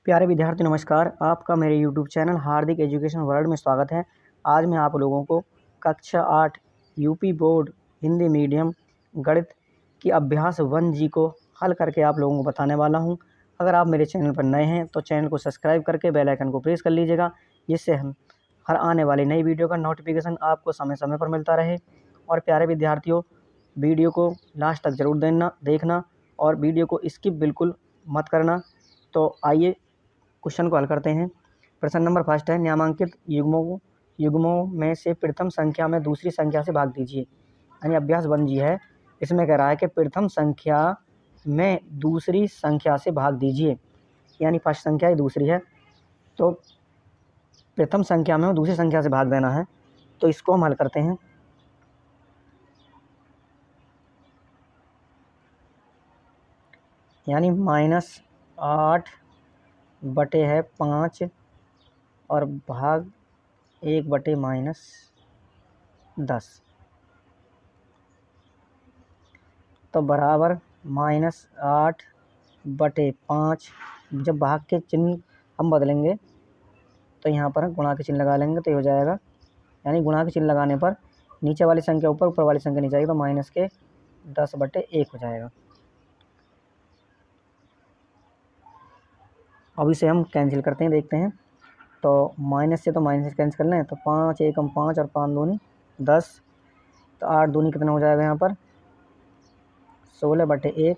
प्यारे विद्यार्थी नमस्कार। आपका मेरे यूट्यूब चैनल हार्दिक एजुकेशन वर्ल्ड में स्वागत है। आज मैं आप लोगों को कक्षा 8 यूपी बोर्ड हिंदी मीडियम गणित की अभ्यास 1G को हल करके आप लोगों को बताने वाला हूं। अगर आप मेरे चैनल पर नए हैं तो चैनल को सब्सक्राइब करके बेल आइकन को प्रेस कर लीजिएगा, जिससे हम हर आने वाली नई वीडियो का नोटिफिकेशन आपको समय समय पर मिलता रहे। और प्यारे विद्यार्थियों, वीडियो को लास्ट तक ज़रूर देखना और वीडियो को स्किप बिल्कुल मत करना। तो आइए क्वेश्चन को हल करते हैं। प्रश्न नंबर फर्स्ट है, निम्नलिखित युग्मों में से प्रथम संख्या में दूसरी संख्या से भाग दीजिए। यानी अभ्यास 1G है। इसमें कह रहा है कि प्रथम संख्या में दूसरी संख्या से भाग दीजिए, यानी फर्स्ट संख्या ही दूसरी है तो प्रथम संख्या में दूसरी संख्या से भाग देना है। तो इसको हम हल करते हैं। यानी -8/5 और भाग 1/-10 तो बराबर -8/5। जब भाग के चिन्ह हम बदलेंगे तो यहाँ पर गुणा के चिन्ह लगा लेंगे तो ये हो जाएगा। यानी गुणा के चिन्ह लगाने पर नीचे वाली संख्या ऊपर, ऊपर वाली संख्या नीचे आएगी तो -10/1 हो जाएगा। अब इसे हम कैंसिल करते हैं, देखते हैं। तो माइनस से कैंसिल कर लें तो 5 एकम 5 और 5 दूनी 10। तो 8 दूनी कितना हो जाएगा यहाँ पर 16/1।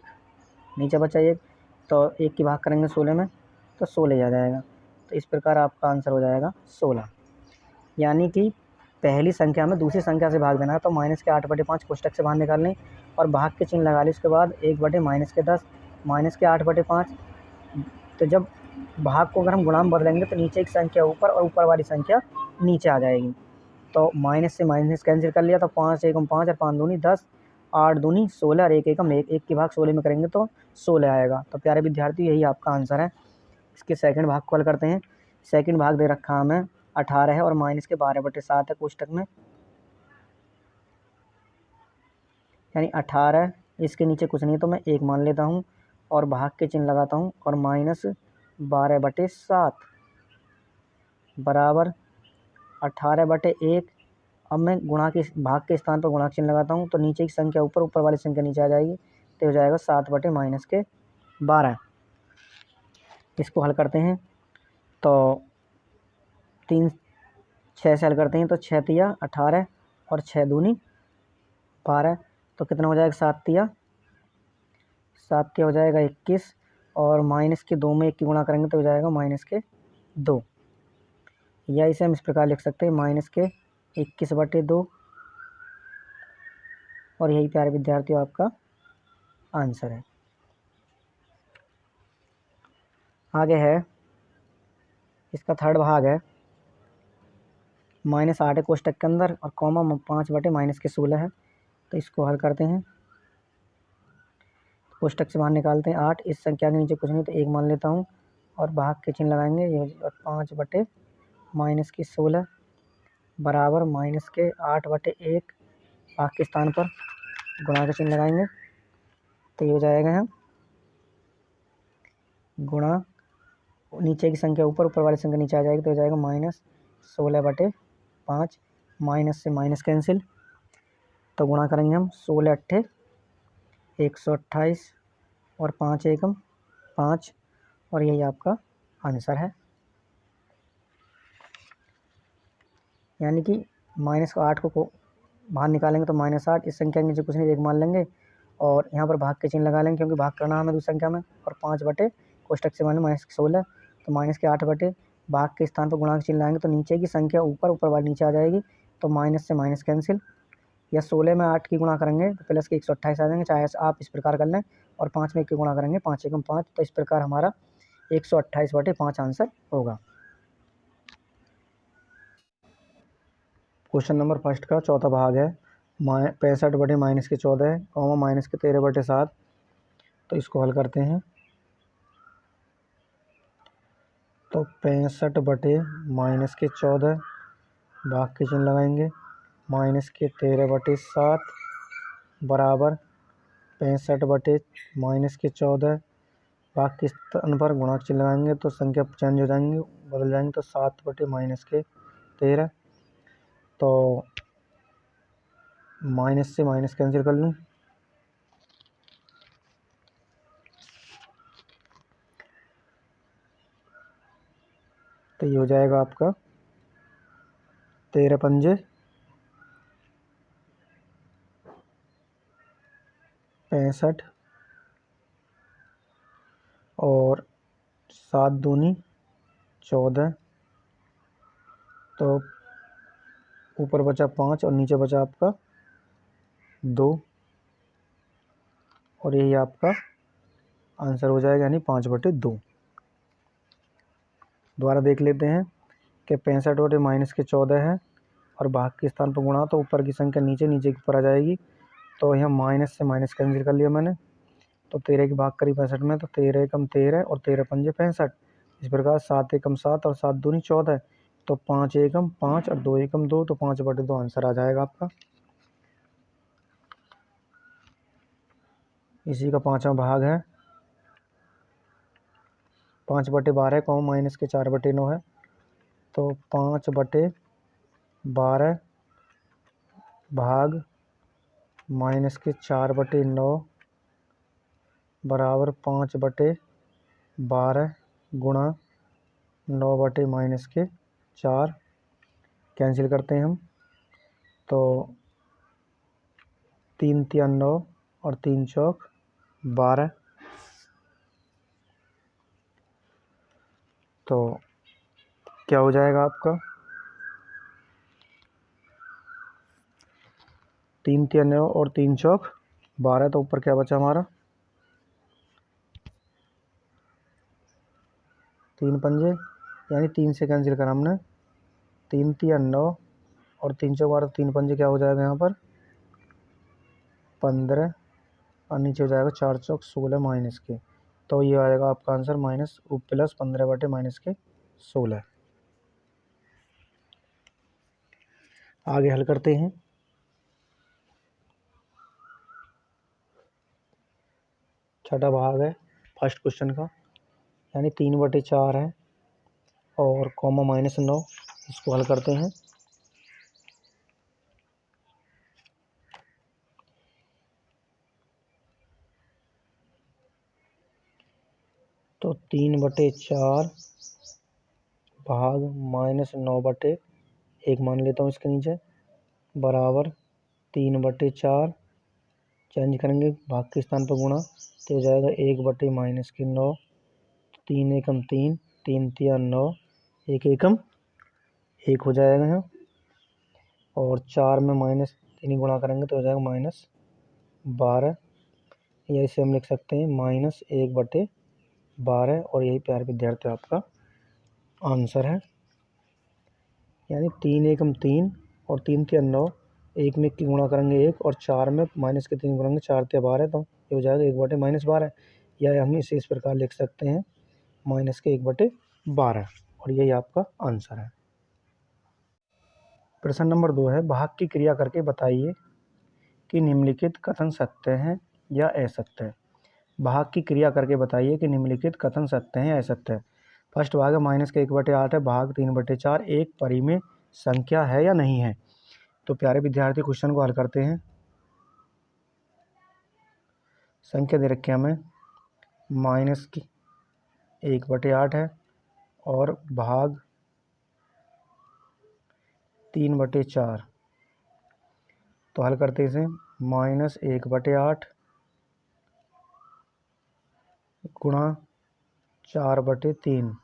नीचे बचा 1 तो 1 की भाग करेंगे 16 में तो 16 आ जाएगा। तो इस प्रकार आपका आंसर हो जाएगा 16। यानी कि पहली संख्या में दूसरी संख्या से भाग देना है तो -8/5 कोष्टक से बाहर निकाल लें और भाग के चिन्ह लगा लें। उसके बाद 1/-10 -8/5। तो जब भाग को अगर हम गुणा में बदलेंगे तो नीचे की संख्या ऊपर और ऊपर वाली संख्या नीचे आ जाएगी। तो माइनस से माइनस कैंसिल कर लिया तो 5 एकम 5 और 5 दूनी 10, 8 दूनी 16 और 1 एकम 1। 1 की भाग 16 में करेंगे तो 16 आएगा। तो प्यारे विद्यार्थी, यही आपका आंसर है। इसके सेकंड भाग को हल करते हैं। सेकंड भाग दे रखा हमें 18 है और -12/7 है कोष्टक में। यानी 18, इसके नीचे कुछ नहीं तो मैं 1 मान लेता हूँ और भाग के चिन्ह लगाता हूँ और -12/7 बराबर 18/1। अब मैं भाग के स्थान पर गुणा चिन्ह लगाता हूँ तो नीचे की संख्या ऊपर, ऊपर वाली संख्या नीचे आ जाएगी तो हो जाएगा 7/-12। इसको हल करते हैं तो 6 से हल करते हैं तो 6 तिया 18 और 6 दूनी 12। तो कितना हो जाएगा 7 तिया हो जाएगा 21 और माइनस के 2 में 1 की गुणा करेंगे तो हो जाएगा -2। या इसे हम इस प्रकार लिख सकते हैं -21/2। और यही प्यारे विद्यार्थियों आपका आंसर है। आगे है, इसका थर्ड भाग है -8 है कोष्टक के अंदर और कॉमा 5/-16 है। तो इसको हल करते हैं। कोष्टक से बाहर निकालते हैं 8। इस संख्या के नीचे कुछ नहीं तो 1 मान लेता हूँ और भाग के चिन्ह लगाएंगे। ये 5/-16 बराबर -8/1। भाग के स्थान पर गुणा का चिन्ह लगाएंगे तो ये हो जाएगा हम गुणा, नीचे की संख्या ऊपर, ऊपर वाली संख्या नीचे आ जाएगी तो हो जाएगा -16/5। माइनस से माइनस कैंसिल तो गुणा करेंगे हम 16 अट्ठे 128 और 5 एकम 5 और यही आपका आंसर है। यानी कि -8 को बाहर निकालेंगे तो -8। इस संख्या के नीचे कुछ नहीं 1 मान लेंगे और यहाँ पर भाग के चिन्ह लगा लेंगे क्योंकि भाग करना हमें दूसरी संख्या में। और 5 कोष्टक से -16 तो -8 भाग के स्थान पर गुणा के चिन्ह लाएंगे तो नीचे की संख्या ऊपर, ऊपर वाली नीचे आ जाएगी तो माइनस से माइनस कैंसिल। या 16 में 8 की गुणा करेंगे तो प्लस के 128 आ जाएंगे। चाहे आप इस प्रकार कर लें और 5 में 1 की गुणा करेंगे 5 एकम 5। तो इस प्रकार हमारा 128/5 आंसर होगा। क्वेश्चन नंबर फर्स्ट का चौथा भाग है 65/-14 -13/7। तो इसको हल करते हैं। तो 65/-14 भाग के चिन्ह लगाएंगे -13/7 बराबर 65/-14 भाग के स्थान पर गुणांक चिन्ह लगाएंगे तो संख्या चेंज हो जाएंगे, बदल जाएंगे। तो 7/-13, तो माइनस से माइनस कैंसिल कर लूँ, तो ये हो जाएगा आपका 13×5 = 65 और 7×2 = 14। तो ऊपर बचा 5 और नीचे बचा आपका 2, और यही आपका आंसर हो जाएगा, यानी 5/2। दोबारा देख लेते हैं कि 65/-14 है और भाग के स्थान पर गुणा, तो ऊपर की संख्या नीचे, नीचे की ऊपर आ जाएगी। तो यहाँ माइनस से माइनस कैंसिल कर लिया मैंने, तो 13 की भाग करी 65 में, तो 13 एकम 13 और 13×5 = 65। इस प्रकार 7 एकम 7 और 7×2 = 14। तो 5 एकम 5 और 2 एकम 2, तो 5/2 आंसर आ जाएगा आपका। इसी का 5वां भाग है 5/12, -4/9 है। तो 5/12 भाग -4/9 बराबर 5/12 गुणा 9/-4 कैंसिल करते हैं हम। तो 3 × 9 और 3 × 12। तो क्या हो जाएगा आपका 3 × 9 और 3 × 12। तो ऊपर क्या बचा हमारा 3 पंजे, यानी 3 से कैंसिल करा हमने। 3 × 9 और 3 × 12, 3 पंजे क्या हो जाएगा यहाँ पर 15 और नीचे हो जाएगा 4 × 16 माइनस के। तो ये आएगा आपका आंसर -15/-16। आगे हल करते हैं। छठा भाग है फर्स्ट क्वेश्चन का, यानी 3/4 है और -9। इसको हल करते हैं। तो 3/4 भाग -9/1 मान लेता हूँ इसके नीचे, बराबर 3/4 चेंज करेंगे भाग के स्थान पर गुणा, तो हो जाएगा 1/-9। 3 एकम 3, 3 × 9, 1 एकम 1 हो जाएगा यहाँ। और 4 में -3 गुणा करेंगे तो हो जाएगा -12, या इसे हम लिख सकते हैं -1/12। और यही प्यारे विद्यार्थी आपका आंसर है। यानी 3 एकम 3 और 3 × 9, 1 में 1 की गुणा करेंगे 1, और 4 में -3 गुणेंगे 4 × 12, तो ये हो जाएगा 1/-12। या हम इसे इस प्रकार लिख सकते हैं -1/12, और यही आपका आंसर है। प्रश्न नंबर 2 है, भाग की क्रिया करके बताइए कि निम्नलिखित कथन सत्य हैं या असत्य है। भाग की क्रिया करके बताइए कि निम्नलिखित कथन सत्य हैं या असत्य है। फर्स्ट भाग है -1/8 है, भाग 3/4 एक परिमेय संख्या है या नहीं है। तो प्यारे विद्यार्थी क्वेश्चन को हल करते हैं। संख्या दे रखी है हमें -1/8 है और भाग 3/4। तो हल करते इसे -1/8 गुणा 4/3।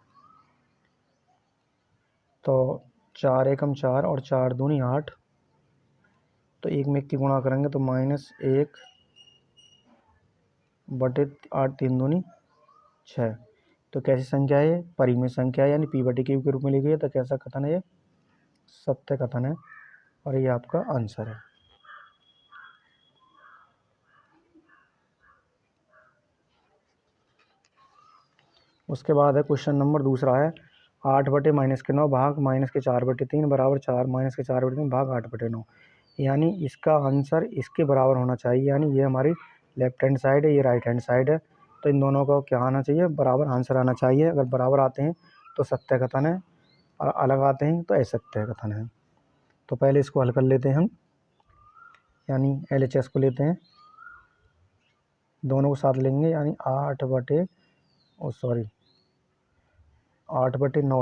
तो 4 एकम 4 और 4 दूनी 8। तो 1 में 1 की गुणा करेंगे तो -1/8, 3 दूनी 6। तो कैसी संख्या है ये? परिमेय संख्या है, यानी P/Q के रूप में लिखी है। तो कैसा कथन है ये? सत्य कथन है, और ये आपका आंसर है। उसके बाद है क्वेश्चन नंबर दूसरा है 8/-9 भाग -4/3 बराबर 4 -4/3 भाग 8/9। यानी इसका आंसर इसके बराबर होना चाहिए, यानी ये हमारी लेफ्ट हैंड साइड है, ये राइट हैंड साइड है। तो इन दोनों का क्या आना चाहिए, बराबर आंसर आना चाहिए। अगर बराबर आते हैं तो सत्य कथन है, और अलग आते हैं तो असत्य कथन है। तो पहले इसको हल कर लेते हैं हम, यानी LHS को लेते हैं, दोनों को साथ लेंगे, यानी 8/9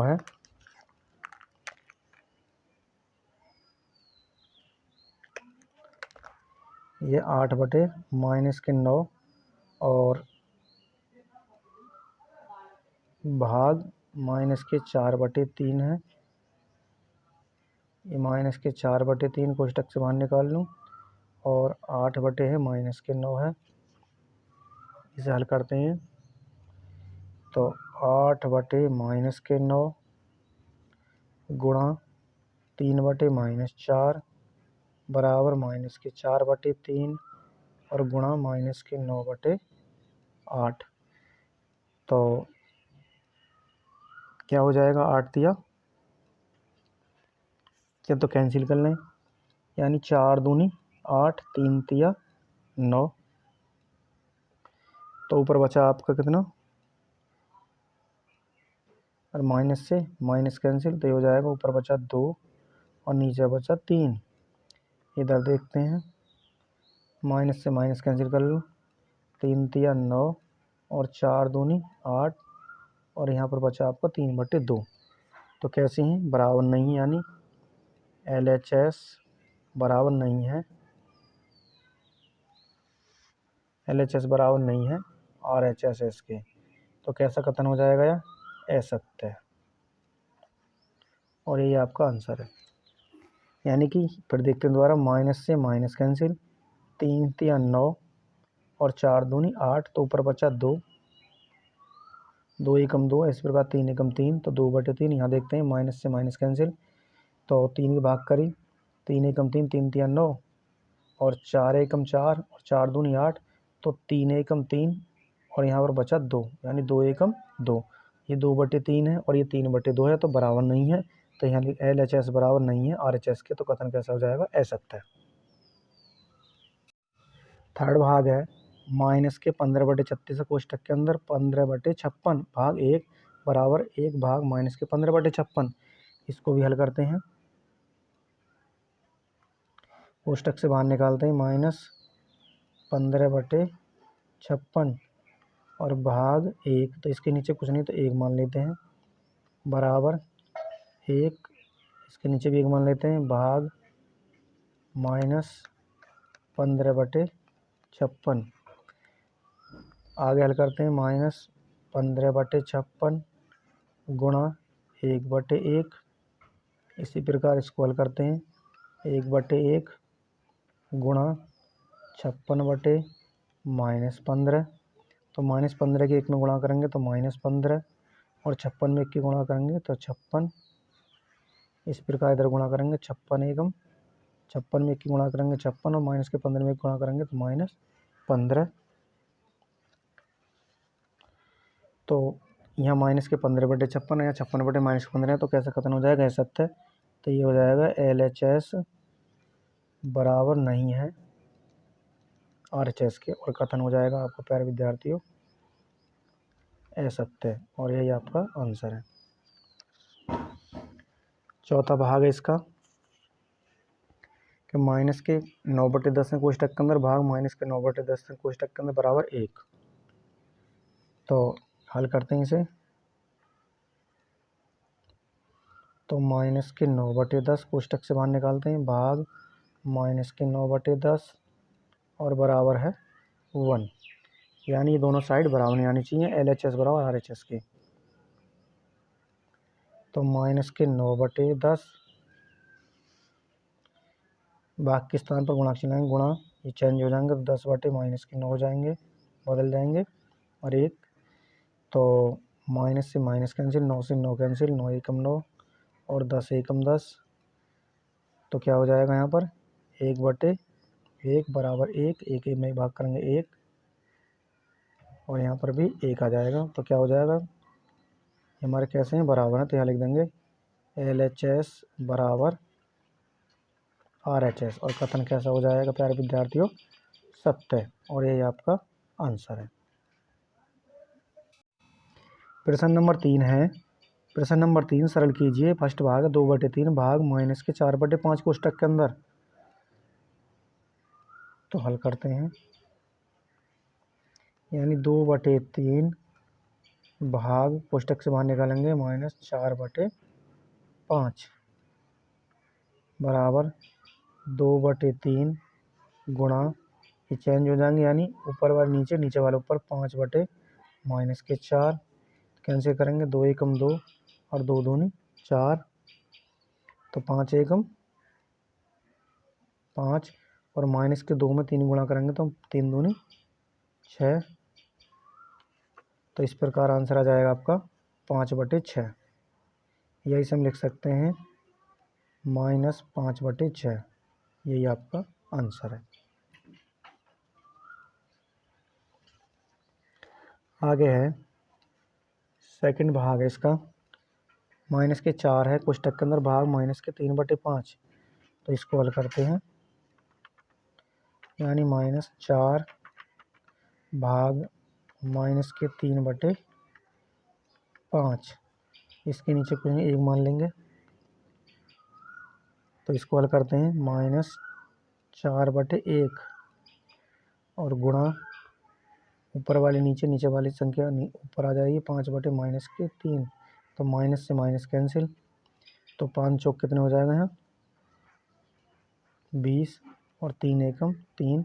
है, ये 8/-9 और भाग -4/3 है। ये -4/3 कोष्टक से बाहर निकाल लूँ, और 8/है -9 है। इसे हल करते हैं तो 8/-9 गुणा 3/-4 बराबर -4/3 और गुणा -9/8। तो क्या हो जाएगा, 8 दिया, क्या तो कैंसिल कर लें, यानी 4 दूनी 8, 3 तिया 9। तो ऊपर बचा आपका कितना, और माइनस से माइनस कैंसिल, तो ये हो जाएगा ऊपर बचा 2 और नीचे बचा 3। इधर देखते हैं, माइनस से माइनस कैंसिल कर लो, 3 तिया 9 और 4 दूनी 8, और यहाँ पर बचा आपका 3/2। तो कैसे हैं, बराबर नहीं, यानी LHS बराबर नहीं है, LHS बराबर नहीं है RHS के। तो कैसा कथन हो जाएगा, या असत्य। और ये आपका आंसर है। यानी कि फिर देखते हैं दोबारा, माइनस से माइनस कैंसिल, 3 तिया 9 और 4 दूनी 8, तो ऊपर बचा 2, 2 एकम 2, इस प्रकार 3 एकम 3, तो 2/3। यहाँ देखते हैं माइनस से माइनस कैंसिल, तो 3 के भाग करी, 3 एकम 3, 3 तिया 9 और 4 एकम 4 और 4 दूनी 8, तो 3 एकम 3 और यहाँ पर बचा 2, यानी 2 एकम 2। ये 2/3 है और ये 3/2 है, तो बराबर नहीं है। तो यहाँ LHS बराबर नहीं है RHS के, तो कथन कैसा हो जाएगा, असत्य। थर्ड भाग है, माइनस के 15/36 कोष्टक के अंदर 15/56 भाग 1 बराबर 1 भाग माइनस के 15/56। इसको भी हल करते हैं, कोष्टक से बाहर निकालते हैं, -15/56 और भाग 1, तो इसके नीचे कुछ नहीं तो 1 मान लेते हैं, बराबर 1, इसके नीचे भी 1 मान लेते हैं, भाग -15/56। आगे हल करते हैं, -15/56 गुणा 1/1। इसी प्रकार इसको हल करते हैं, 1/1 गुणा 56/-15। तो -15 के 1 में गुणा करेंगे तो -15, और 56 में 1 की गुणा करेंगे तो 56। इस प्रकार इधर गुणा करेंगे, 56 एकम 56 में 1 की गुणा करेंगे 56, और माइनस के 15 में 1 गुणा करेंगे तो -15। तो यहाँ माइनस के 15/56 या 56/-15 है, तो कैसे कथन हो जाएगा, असत्य। तो ये हो जाएगा LHS बराबर नहीं है RHS के, और कथन हो जाएगा आपका प्यारे विद्यार्थियों असत्य। और यही आपका आंसर है। चौथा भाग है इसका, कि माइनस के 9/10 कोष्टक के अंदर भाग माइनस के 9/10 कोष्टक के अंदर बराबर 1। तो हल करते हैं इसे, तो माइनस के 9/10 कोष्टक से बाहर निकालते हैं, भाग माइनस के 9/10 और बराबर है 1। यानी ये दोनों साइड बराबर नहीं आनी चाहिए, LHS बराबर RHS के। तो माइनस के 9/10 भाग के स्थान पर गुणांक चिन्ह गुणा, ये चेंज हो जाएंगे, तो 10/-9 हो जाएंगे, बदल जाएंगे, और 1। तो माइनस से माइनस कैंसिल, 9 से 9 कैंसिल, 9 एकम 9 और 10 एकम 10। तो क्या हो जाएगा यहाँ पर, 1/1 बराबर 1, 1 में भाग करेंगे 1, और यहाँ पर भी 1 आ जाएगा। तो क्या हो जाएगा, हमारे कैसे हैं, बराबर हैं, तो यहाँ लिख देंगे LHS बराबर RHS, और कथन कैसा हो जाएगा प्यारे विद्यार्थियों, सत्य। और यही आपका आंसर है। प्रश्न नंबर 3 है। प्रश्न नंबर 3 सरल कीजिए। फर्स्ट भाग 2/3 भाग माइनस के 4/5 कोष्टक के अंदर। तो हल करते हैं, यानी 2/3 भाग कोष्टक से बाहर निकालेंगे -4/5 बराबर 2/3 गुणा, ये चेंज हो जाएंगे, यानी ऊपर वाले नीचे, नीचे वाले ऊपर, 5/-4 कैंसिल करेंगे, 2 एकम 2 और 2 दूनी 4, तो 5 एकम 5 और माइनस के 2 में 3 गुणा करेंगे तो 3 दूनी 6। तो इस प्रकार आंसर आ जाएगा आपका 5/6। यही से हम लिख सकते हैं -5/6। यही आपका आंसर है। आगे है सेकंड भाग है इसका। माइनस के 4 है कोष्टक के अंदर भाग माइनस के 3/5। तो इसको हल करते हैं, यानी -4 भाग माइनस के 3/5। इसके नीचे कुछ नहीं, 1 मान लेंगे। तो इसको हल करते हैं, -4/1 और गुणा, ऊपर वाले नीचे, नीचे वाली संख्या ऊपर आ जाएगी, 5/-3। तो माइनस से माइनस कैंसिल, तो 5 चौक कितने हो जाएगा यहाँ 20 और 3 एकम 3,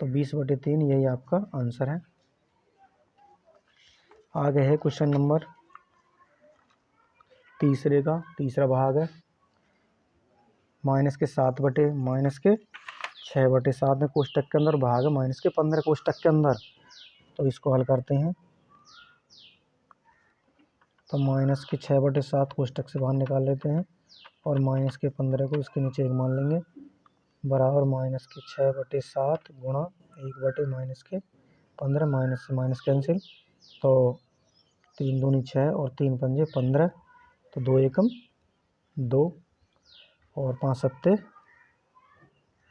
तो 20/3। यही आपका आंसर है। आगे है क्वेश्चन नंबर तीसरे का तीसरा भाग है। माइनस के 6/7 में कोष्टक के अंदर भाग है माइनस के 15 कोष्टक के अंदर। तो इसको हल करते हैं, तो माइनस के 6/7 कोष्टक से बाहर निकाल लेते हैं और माइनस के 15 को इसके नीचे 1 मान लेंगे, बराबर माइनस के 6/7 गुणा 1 माइनस के 15, माइनस से माइनस कैंसिल, तो 3 दूनी 6 और 3 पंजे 15, तो 2 एकम 2 और 5 सत्ते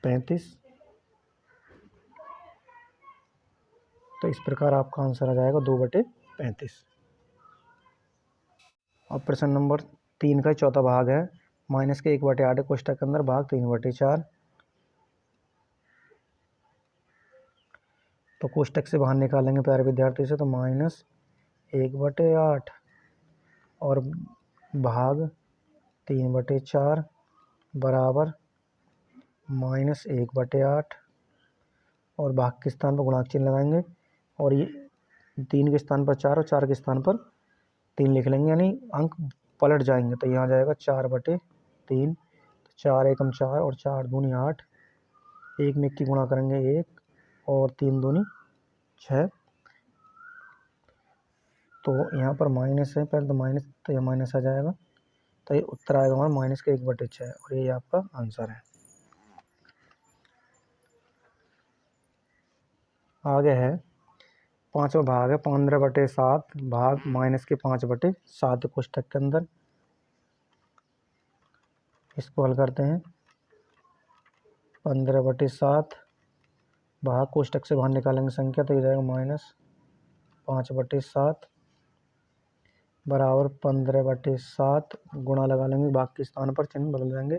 35। तो इस प्रकार आपका आंसर आ जाएगा 2/35। अब प्रश्न नंबर 3 का चौथा भाग है। माइनस के 1/8 कोष्टक के अंदर भाग 3/4। तो कोष्टक से बाहर निकालेंगे प्यारे विद्यार्थी से, तो -1/8 और भाग 3/4 बराबर -1/8 और भाग के स्थान पर गुणांक चिन्ह लगाएंगे और ये 3 के स्थान पर 4 और 4 के स्थान पर 3 लिख लेंगे, यानी अंक पलट जाएंगे। तो यहाँ जाएगा 4/3, 4 एकम 4 और 4 दूनी 8, 1 में 1 गुणा करेंगे 1 और 3 दूनी 6। तो यहाँ पर माइनस है, पहले तो माइनस, तो यह माइनस आ जाएगा, तो ये उत्तर आएगा हमारा माइनस के 1/6 और ये आपका आंसर है। आगे है पांचवा भाग है 15/7 भाग माइनस के 5/7 कोष्टक के अंदर। इसको हल करते हैं, 15/7 भाग कोष्टक से बाहर निकालेंगे संख्या, तो ये जाएगा -5/7 बराबर 15/7 गुणा लगा लेंगे, भाग के स्थान पर चिन्ह बदल जाएंगे,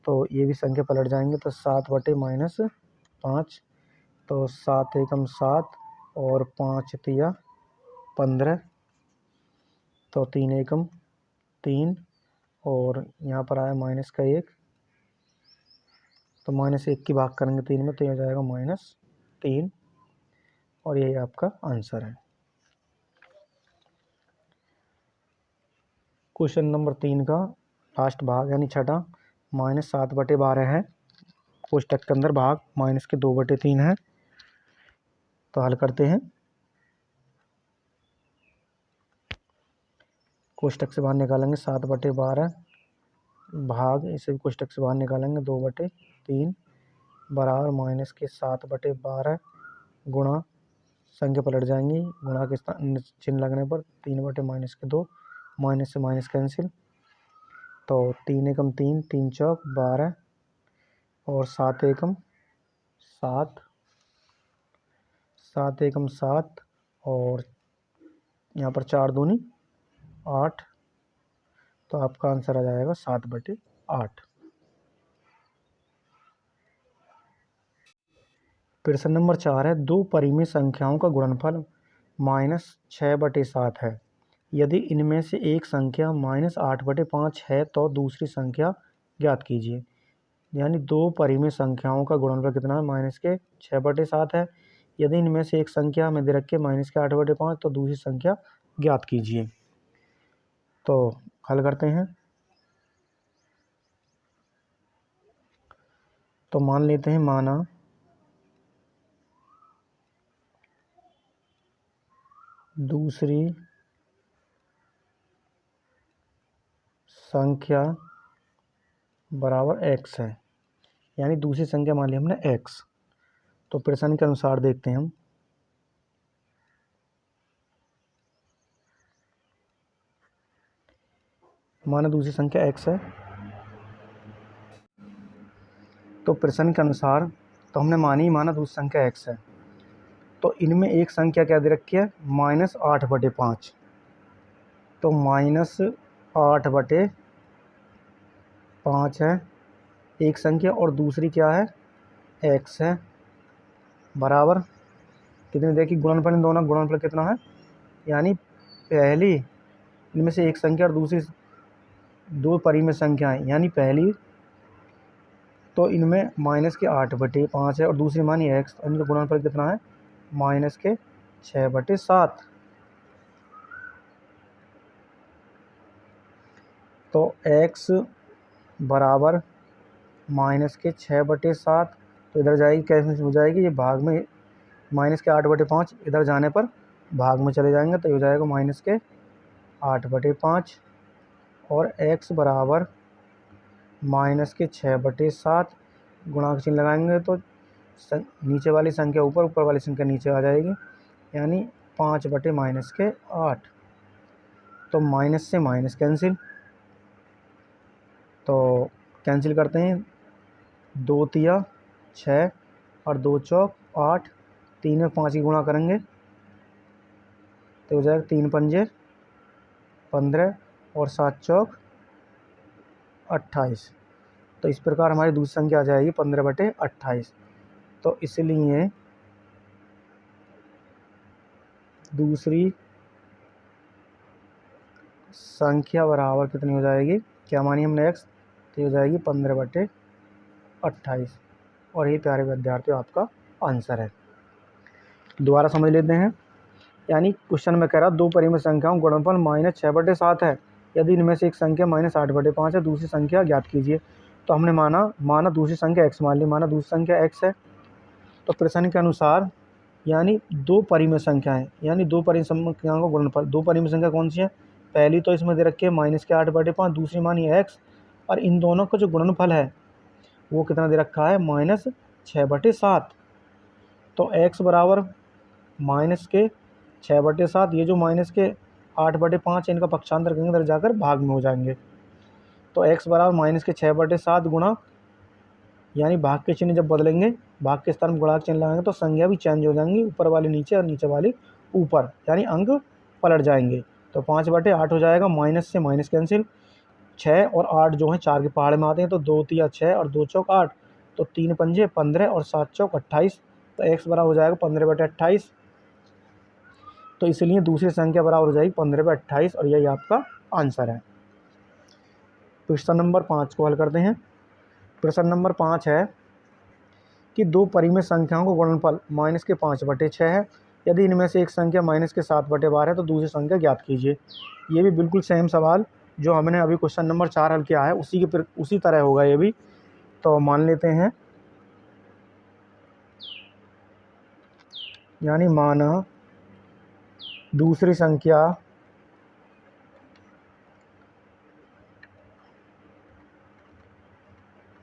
तो ये भी संख्या पलट जाएंगे, तो 7/-5, तो 7 एकम 7 और 5 तिया 15, तो 3 एकम 3 और यहाँ पर आया माइनस का 1, तो -1 की भाग करेंगे 3 में, तो यह हो जाएगा -3 और यही आपका आंसर है। क्वेश्चन नंबर 3 का लास्ट भाग यानी छठा, -7/12 है कोष्टक के अंदर भाग माइनस के 2/3 है। तो हल करते हैं, कोष्टक से बाहर निकालेंगे 7/12 भाग, इसे भी कोष्टक से बाहर निकालेंगे 2/3 बराबर माइनस के 7/12 गुणा, संख्या पलट जाएंगी, गुणा के चिन्ह लगने पर 3/-2, माइनस से माइनस कैंसिल, तो 3 एकम 3, 3 चौक 12 और 7 एकम 7, 7 एकम 7 और यहाँ पर 4 दूनी 8, तो आपका आंसर आ जाएगा 7/8। प्रश्न नंबर 4 है, दो परिमेय संख्याओं का गुणनफल -6/7 है। यदि इनमें से एक संख्या -8/5 है तो दूसरी संख्या ज्ञात कीजिए। यानी दो परिमेय संख्याओं का गुणनफल कितना है, -6/7 है। यदि इनमें से एक संख्या हमें दे रखी है -8/5 तो दूसरी संख्या ज्ञात कीजिए। तो हल करते हैं। तो मान लेते हैं, माना दूसरी संख्या बराबर x है, यानी दूसरी संख्या मान ली हमने x। तो प्रश्न के अनुसार देखते हैं हम। माना दूसरी संख्या x है, तो प्रश्न के अनुसार तो हमने माना दूसरी संख्या x है। तो इनमें एक संख्या क्या दे रखी है, -8/5। तो -8/5 है एक संख्या, और दूसरी क्या है, x है, बराबर कितने देखिए गुणनफल, इन दोनों गुणनफल कितना है, यानी पहली इनमें से एक संख्या और दूसरी दो परिमेय संख्याएं, यानी पहली तो इनमें -8/5 है और दूसरी मानी x, इनका गुणनफल कितना है, -6/7। तो x बराबर -6/7, तो इधर जाएगी, कैसे हो जाएगी, ये भाग में -8/5 इधर जाने पर भाग में चले जाएंगे, तो ये हो जाएगा -8/5। और x बराबर -6/7, गुणांक चिन्ह लगाएंगे तो नीचे वाली संख्या ऊपर, ऊपर वाली संख्या नीचे आ जाएगी, यानी 5/-8। तो माइनस से माइनस कैंसिल, तो कैंसिल करते हैं, 2 तिया 6 और 2 चौक 8, 3 में 5 की गुणा करेंगे तो हो जाएगा 3 पंजे 15 और 7 चौक 28। तो इस प्रकार हमारी दूसरी संख्या आ जाएगी 15/28। तो इसलिए दूसरी संख्या बराबर कितनी हो जाएगी, क्या मानी हमने x, तो हो जाएगी 15/28। और ये प्यारे विद्यार्थियों आपका आंसर है। दोबारा समझ लेते हैं। यानी क्वेश्चन में कह रहा दो परिमेय संख्याओं गुणनफल -6/7 है। यदि इनमें से एक संख्या -8/5 है, दूसरी संख्या ज्ञात कीजिए। तो हमने माना दूसरी संख्या x मान ली, माना दूसरी संख्या x है। तो प्रश्न के अनुसार यानी दो परिमेय संख्याएं, यानी दो परिमेय संख्याओं का गुणनफल, दो परिमेय संख्या कौन सी है, पहली तो इसमें दे रखी है -8/5, दूसरी मानी x, और इन दोनों का जो गुणनफल है वो कितना दे रखा है, -6/7। तो x बराबर -6/7, ये जो -8/5 इनका पक्षांतर करेंगे इधर जाकर भाग में हो जाएंगे। तो x बराबर -6/7 गुणा, यानी भाग के चिन्ह जब बदलेंगे, भाग के स्थान में गुणा चिन्ह लगाएंगे तो संख्या भी चेंज हो जाएंगी, ऊपर वाली नीचे और नीचे वाली ऊपर, यानी अंक पलट जाएंगे। तो 5/8 हो जाएगा, माइनस से माइनस कैंसिल, 6 और 8 जो है 4 के पहाड़ में आते हैं, तो 2 तिया 6 और 2 चौक 8, तो 3 पंजे 15 और 7 चौक 28। तो x बराबर हो जाएगा 15/28। तो इसलिए दूसरी संख्या बराबर हो जाएगी 15/28, और यही आपका आंसर है। प्रश्न नंबर 5 को हल करते हैं। प्रश्न नंबर 5 है कि दो परिमेय संख्याओं को गुणनफल -5/6 है। यदि इनमें से एक संख्या -7/12 है तो दूसरी संख्या ज्ञात कीजिए। ये भी बिल्कुल सेम सवाल जो हमने अभी क्वेश्चन नंबर 4 हल किया है, उसी तरह होगा ये भी। तो मान लेते हैं, यानी माना दूसरी संख्या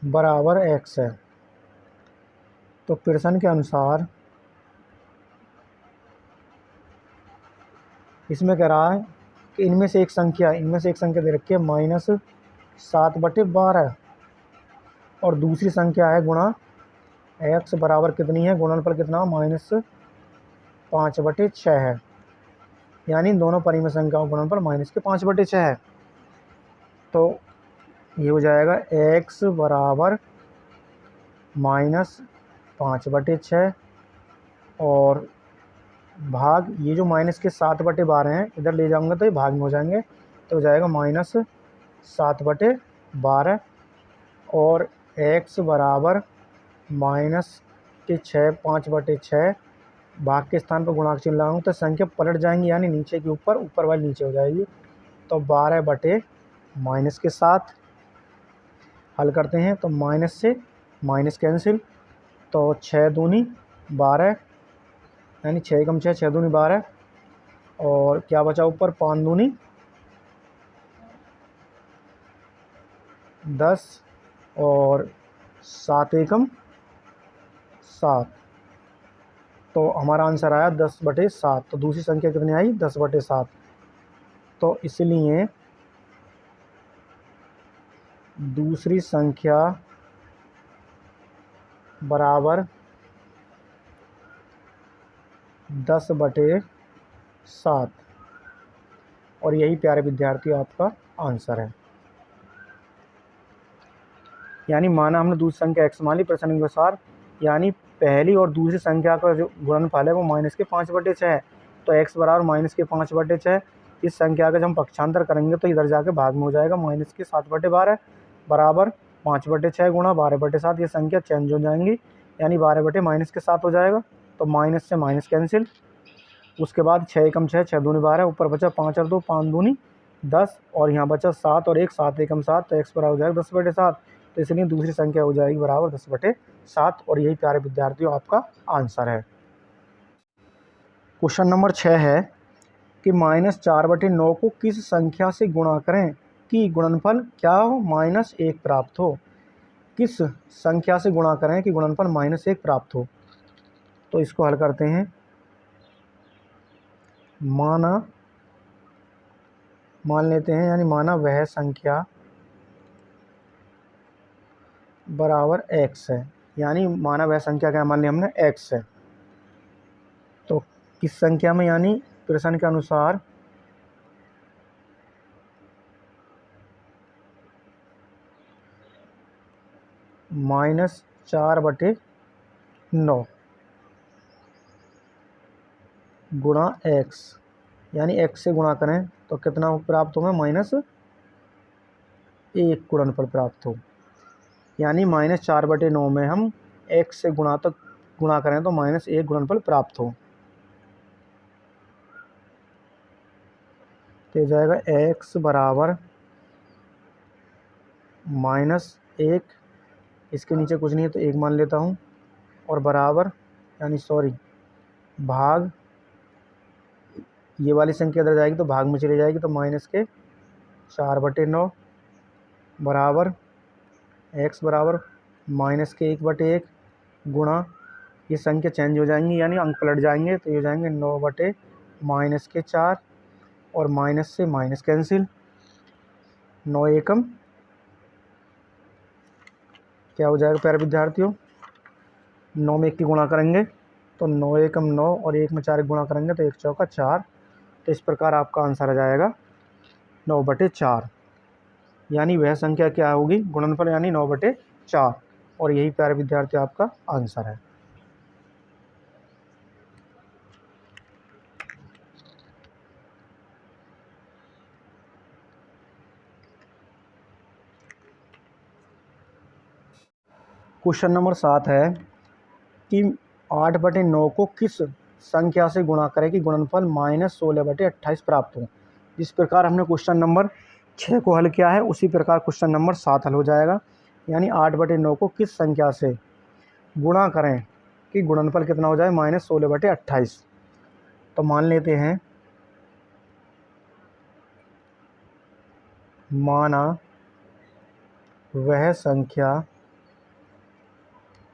बराबर x है। तो प्रश्न के अनुसार इसमें कह रहा है कि इनमें से एक संख्या दे रखी है -7/12, और दूसरी संख्या है गुणा x बराबर कितनी है, गुणनफल कितना, -5/6 है। यानी इन दोनों परिमेय संख्याओं का गुणनफल -5/6 है। तो ये हो जाएगा x बराबर -5/6 और भाग ये जो -7/12 हैं इधर ले जाऊंगा तो ये भाग में हो जाएंगे, तो हो जाएगा -7/12 और x बराबर -5/6 भाग के स्थान पर गुणांक चिन्ह लगाऊंगा तो संख्या पलट जाएंगी, यानी नीचे के ऊपर, ऊपर वाली नीचे हो जाएगी। तो 12/-7 हल करते हैं तो माइनस से माइनस कैंसिल, तो 6 दूनी 12 यानी 6 एकम 6, 6 दूनी 12 और क्या बचा ऊपर 5 दूनी 10 और 7 एकम 7। तो हमारा आंसर आया 10/7। तो दूसरी संख्या कितनी आई 10/7। तो इसलिए दूसरी संख्या बराबर 10/7 और यही प्यारे विद्यार्थियों आपका आंसर है। यानी माना हमने दूसरी संख्या x मान ली प्रश्न के अनुसार, यानी पहली और दूसरी संख्या का जो गुणनफल है वो -5/6 है। तो x बराबर -5/6। इस संख्या का जब हम पक्षांतर करेंगे तो इधर जाके भाग में हो जाएगा, -7/12 बराबर 5/6 गुणा 12/7। ये संख्या चेंज हो जाएंगी, यानी 12/-7 हो जाएगा। तो माइनस से माइनस कैंसिल, उसके बाद 6 एकम 6, 6 दूनी 12, ऊपर बचा 5 और 2 5 दूनी 10 और यहाँ बचा 7 और 1 7 एकम 7। तो x बराबर हो जाएगा 10/7। तो इसलिए दूसरी संख्या हो जाएगी बराबर 10/7 और यही प्यारे विद्यार्थियों आपका आंसर है। क्वेश्चन नंबर 6 है कि -4/9 को किस संख्या से गुणा करें कि गुणनफल क्या हो -1 प्राप्त हो। किस संख्या से गुणा करें कि गुणनफल -1 प्राप्त हो। तो इसको हल करते हैं। मान लेते हैं, यानी माना वह संख्या बराबर x है, यानी माना वह संख्या क्या मान ली हमने x है। तो किस संख्या में, यानी प्रश्न के अनुसार -4/9 गुणा x, यानी x से गुणा करें तो कितना प्राप्त होगा -1 गुणनफल प्राप्त हो। यानी -4/9 में हम x से गुणा करें तो -1 गुणनफल प्राप्त हो। तो हो जाएगा x बराबर -1, इसके नीचे कुछ नहीं है तो 1 मान लेता हूँ, और बराबर भाग ये वाली संख्या इधर जाएगी तो भाग में चली जाएगी, तो -4/9 बराबर x बराबर -1/1 गुणा, ये संख्या चेंज हो जाएंगी यानी अंक पलट जाएंगे, तो ये हो जाएंगे 9/-4 और माइनस से माइनस कैंसिल, 9 एकम क्या हो जाएगा प्यारे विद्यार्थियों, 9 में 1 की गुणा करेंगे तो 9 एकम 9 और 1 में 4 गुणा करेंगे तो 1 चौका 4। तो इस प्रकार आपका आंसर आ जाएगा 9/4, यानी वह संख्या क्या होगी गुणनफल, यानी 9/4 और यही प्यारे विद्यार्थी आपका आंसर है। क्वेश्चन नंबर 7 है कि 8/9 को किस संख्या से गुणा करें कि गुणनफल -16/28 प्राप्त हो। जिस प्रकार हमने क्वेश्चन नंबर 6 को हल किया है उसी प्रकार क्वेश्चन नंबर 7 हल हो जाएगा। यानी 8/9 को किस संख्या से गुणा करें कि गुणनफल कितना हो जाए -16/28। तो मान लेते हैं, माना वह संख्या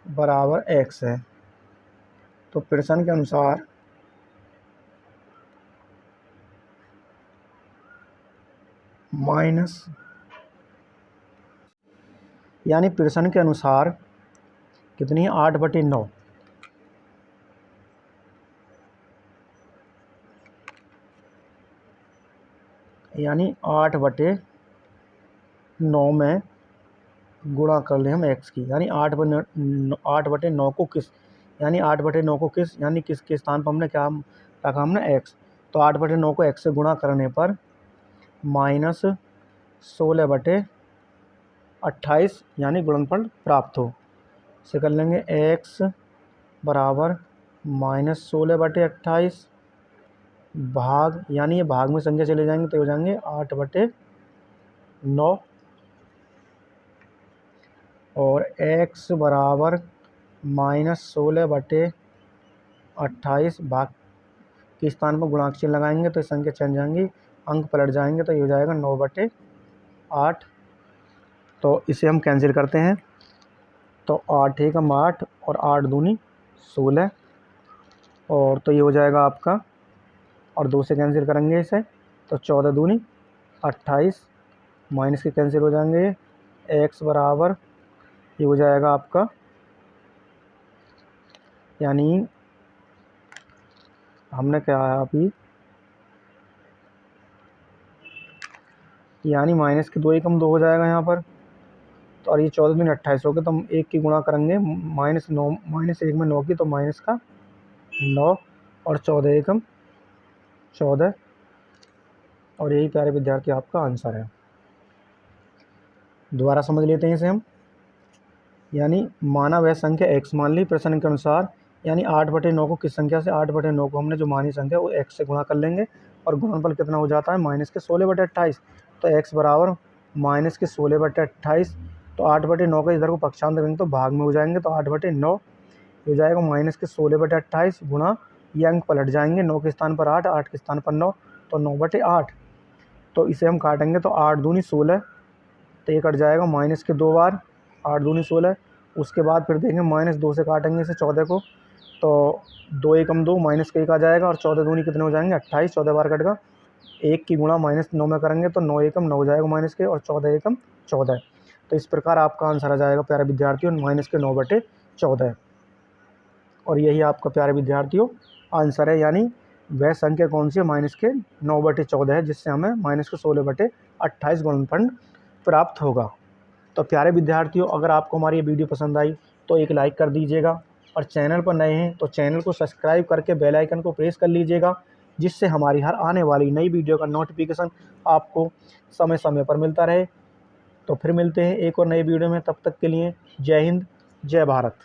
बराबर x है। तो प्रश्न के अनुसार यानी प्रश्न के अनुसार कितनी है 8/9, यानी 8/9 में गुणा कर लें हम x की, यानी 8/9 को किस, यानी 8/9 को किस, यानी किसके स्थान पर हमने क्या रखा, हमने x। तो 8/9 को x से गुणा करने पर -16/28 यानी गुणनफल प्राप्त हो। इसे कर लेंगे x बराबर -16/28 भाग, यानी ये भाग में संख्या चले जाएंगे तो हो जाएंगे 8/9 और x बराबर -16/28 भाग के स्थान पर गुणांक चिन्ह लगाएंगे तो संख्या चल जाएंगी, अंक पलट जाएंगे तो ये हो जाएगा 9/8। तो इसे हम कैंसिल करते हैं तो 8 एकम 8 और 8 दूनी 16, और तो ये हो जाएगा आपका, और 2 से कैंसिल करेंगे इसे तो 14 दूनी 28, माइनस के कैंसिल हो जाएंगे। x बराबर ये हो जाएगा आपका, यानी हमने क्या है अभी, यानी माइनस के 2 एकम 2 हो जाएगा यहाँ पर, तो और ये 14 दूनी 28 हो गए, तो हम 1 की गुणा करेंगे -9, -1 में 9 की, तो माइनस का 9 और 14 एकम 14, और यही प्यारे विद्यार्थी आपका आंसर है। दोबारा समझ लेते हैं इसे हम, यानी माना वह संख्या x मान ली प्रश्न के अनुसार, यानी 8/9 को किस संख्या से, 8/9 को हमने जो मानी संख्या वो x से गुणा कर लेंगे, और गुणनफल कितना हो जाता है -16/28। तो x बराबर -16/28, तो 8/9 का इधर को पक्षांतर करेंगे तो भाग में हो जाएंगे, तो 8/9 हो जाएगा -16/28 गुणा, ये अंक पलट जाएंगे, 9 के स्थान पर 8, 8 के स्थान पर 9, तो 9/8। तो इसे हम काटेंगे तो 8 दूनी 16, तो ये कट जाएगा माइनस के 2 बार, 8 दूनी 16। उसके बाद फिर देखेंगे -2 से काटेंगे इसे 14 को, तो 2 एकम 2 माइनस के 1 आ जाएगा, और 14 दूनी कितने हो जाएंगे 28, 14 बार कट गया, 1 की गुणा -9 में करेंगे तो 9 एकम 9 हो जाएगा माइनस के, और 14 एकम 14। तो इस प्रकार आपका आंसर आ जाएगा प्यारे विद्यार्थियों -9/14, और यही आपका प्यारे विद्यार्थियों आंसर है। यानी वह संख्या कौन सी है, -9/14 है, जिससे हमें -16/28 गुणनफल प्राप्त होगा। तो प्यारे विद्यार्थियों, अगर आपको हमारी ये वीडियो पसंद आई तो एक लाइक कर दीजिएगा, और चैनल पर नए हैं तो चैनल को सब्सक्राइब करके बेल आइकन को प्रेस कर लीजिएगा, जिससे हमारी हर आने वाली नई वीडियो का नोटिफिकेशन आपको समय समय पर मिलता रहे। तो फिर मिलते हैं एक और नई वीडियो में, तब तक के लिए जय हिंद, जय भारत।